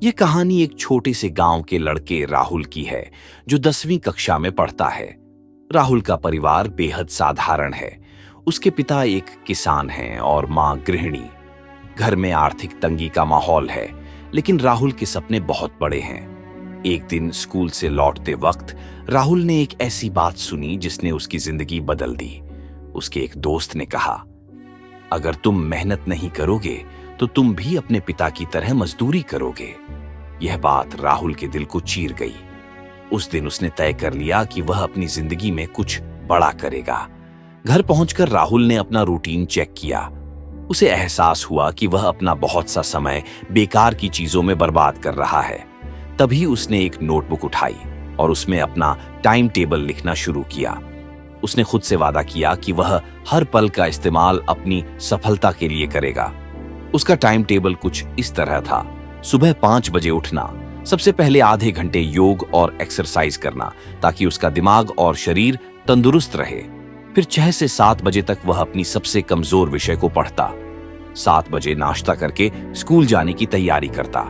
ये कहानी एक छोटे से गांव के लड़के राहुल की है, जो 10वीं कक्षा में पढ़ता है। राहुल का परिवार बेहद साधारण है। उसके पिता एक किसान हैं और मां गृहिणी। घर में आर्थिक तंगी का माहौल है, लेकिन राहुल के सपने बहुत बड़े हैं। एक दिन स्कूल से लौटते वक्त राहुल ने एक ऐसी बात सुनी जिसने उसकी जिंदगी बदल दी। उसके एक दोस्त ने कहा, अगर तुम मेहनत नहीं करोगे तो तुम भी अपने पिता की तरह मजदूरी करोगे। यह बात राहुल के दिल को चीर गई। उस दिन उसने तय कर लिया कि वह अपनी जिंदगी में कुछ बड़ा करेगा। घर पहुंचकर राहुल ने अपना रूटीन चेक किया। उसे एहसास हुआ कि वह अपना बहुत सा समय बेकार की चीजों में बर्बाद कर रहा है। तभी उसने एक नोटबुक उठाई और उसमें अपना टाइम टेबल लिखना शुरू किया। उसने खुद से वादा किया कि वह हर पल का इस्तेमाल अपनी सफलता के लिए करेगा। उसका टाइम टेबल कुछ इस तरह था। सुबह 5 बजे उठना, सबसे पहले आधे घंटे योग और एक्सरसाइज करना ताकि उसका दिमाग और शरीर तंदुरुस्त रहे। फिर 6 से 7 बजे तक वह अपनी सबसे कमजोर विषय को पढ़ता। 7 बजे नाश्ता करके स्कूल जाने की तैयारी करता।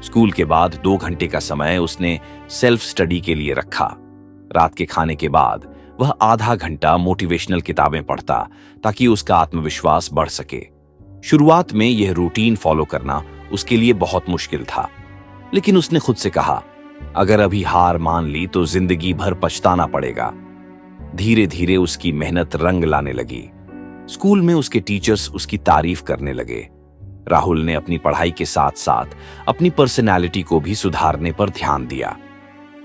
स्कूल के बाद 2 घंटे का समय उसने सेल्फ स्टडी के लिए रखा। रात के खाने के बाद वह आधा घंटा मोटिवेशनल किताबें पढ़ता ताकि उसका आत्मविश्वास बढ़ सके। शुरुआत में यह रूटीन फॉलो करना उसके लिए बहुत मुश्किल था, लेकिन उसने खुद से कहा, अगर अभी हार मान ली तो जिंदगी भर पछताना पड़ेगा। धीरे धीरे उसकी मेहनत रंग लाने लगी। स्कूल में उसके टीचर्स उसकी तारीफ करने लगे। राहुल ने अपनी पढ़ाई के साथ साथ अपनी पर्सनैलिटी को भी सुधारने पर ध्यान दिया।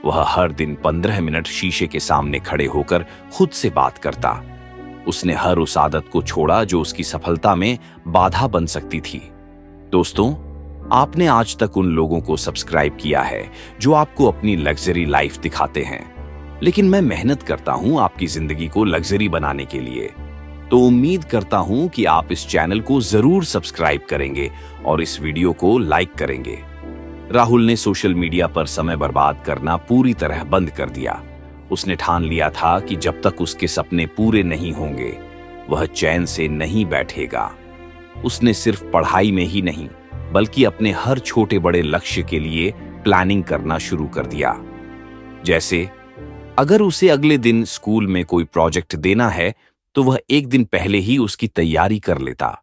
वह हर दिन 15 मिनट शीशे के सामने खड़े होकर खुद से बात करता। उसने हर उस आदत को छोड़ा जो उसकी सफलता में बाधा बन सकती थी। दोस्तों, आपने आज तक उन लोगों को सब्सक्राइब किया है जो आपको अपनी लग्जरी लाइफ दिखाते हैं, लेकिन मैं मेहनत करता हूं आपकी जिंदगी को लग्जरी बनाने के लिए। तो उम्मीद करता हूं कि आप इस चैनल को जरूर सब्सक्राइब करेंगे और इस वीडियो को लाइक करेंगे। राहुल ने सोशल मीडिया पर समय बर्बाद करना पूरी तरह बंद कर दिया। उसने ठान लिया था कि जब तक उसके सपने पूरे नहीं होंगे, वह चैन से नहीं बैठेगा। उसने सिर्फ पढ़ाई में ही नहीं, बल्कि अपने हर छोटे बड़े लक्ष्य के लिए प्लानिंग करना शुरू कर दिया। जैसे अगर उसे अगले दिन स्कूल में कोई प्रोजेक्ट देना है, तो वह एक दिन पहले ही उसकी तैयारी कर लेता।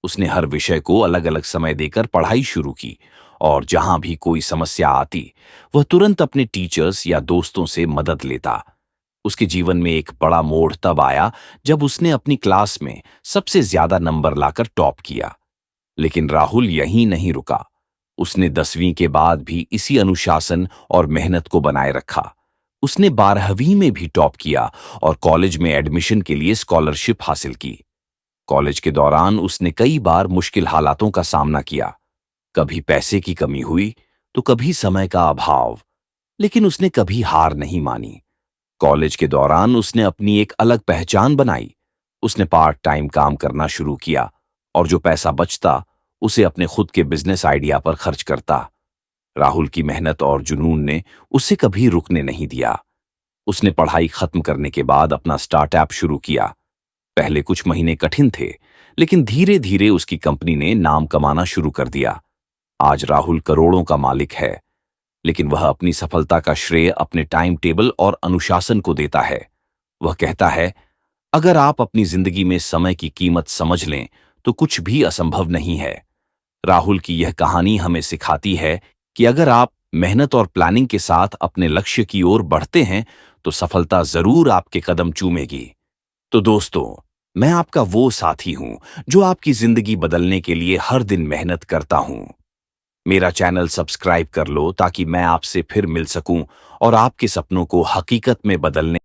उसने हर विषय को अलग अलग समय देकर पढ़ाई शुरू की और जहां भी कोई समस्या आती, वह तुरंत अपने टीचर्स या दोस्तों से मदद लेता। उसके जीवन में एक बड़ा मोड़ तब आया जब उसने अपनी क्लास में सबसे ज्यादा नंबर लाकर टॉप किया। लेकिन राहुल यहीं नहीं रुका। उसने 10वीं के बाद भी इसी अनुशासन और मेहनत को बनाए रखा। उसने 12वीं में भी टॉप किया और कॉलेज में एडमिशन के लिए स्कॉलरशिप हासिल की। कॉलेज के दौरान उसने कई बार मुश्किल हालातों का सामना किया। कभी पैसे की कमी हुई तो कभी समय का अभाव, लेकिन उसने कभी हार नहीं मानी। कॉलेज के दौरान उसने अपनी एक अलग पहचान बनाई। उसने पार्ट टाइम काम करना शुरू किया और जो पैसा बचता उसे अपने खुद के बिजनेस आइडिया पर खर्च करता। राहुल की मेहनत और जुनून ने उसे कभी रुकने नहीं दिया। उसने पढ़ाई खत्म करने के बाद अपना स्टार्टअप शुरू किया। पहले कुछ महीने कठिन थे, लेकिन धीरे धीरे उसकी कंपनी ने नाम कमाना शुरू कर दिया। आज राहुल करोड़ों का मालिक है, लेकिन वह अपनी सफलता का श्रेय अपने टाइम टेबल और अनुशासन को देता है। वह कहता है, अगर आप अपनी जिंदगी में समय की कीमत समझ लें तो कुछ भी असंभव नहीं है। राहुल की यह कहानी हमें सिखाती है कि अगर आप मेहनत और प्लानिंग के साथ अपने लक्ष्य की ओर बढ़ते हैं तो सफलता जरूर आपके कदम चूमेगी। तो दोस्तों, मैं आपका वो साथी हूं जो आपकी जिंदगी बदलने के लिए हर दिन मेहनत करता हूं। मेरा चैनल सब्सक्राइब कर लो ताकि मैं आपसे फिर मिल सकूं और आपके सपनों को हकीकत में बदलने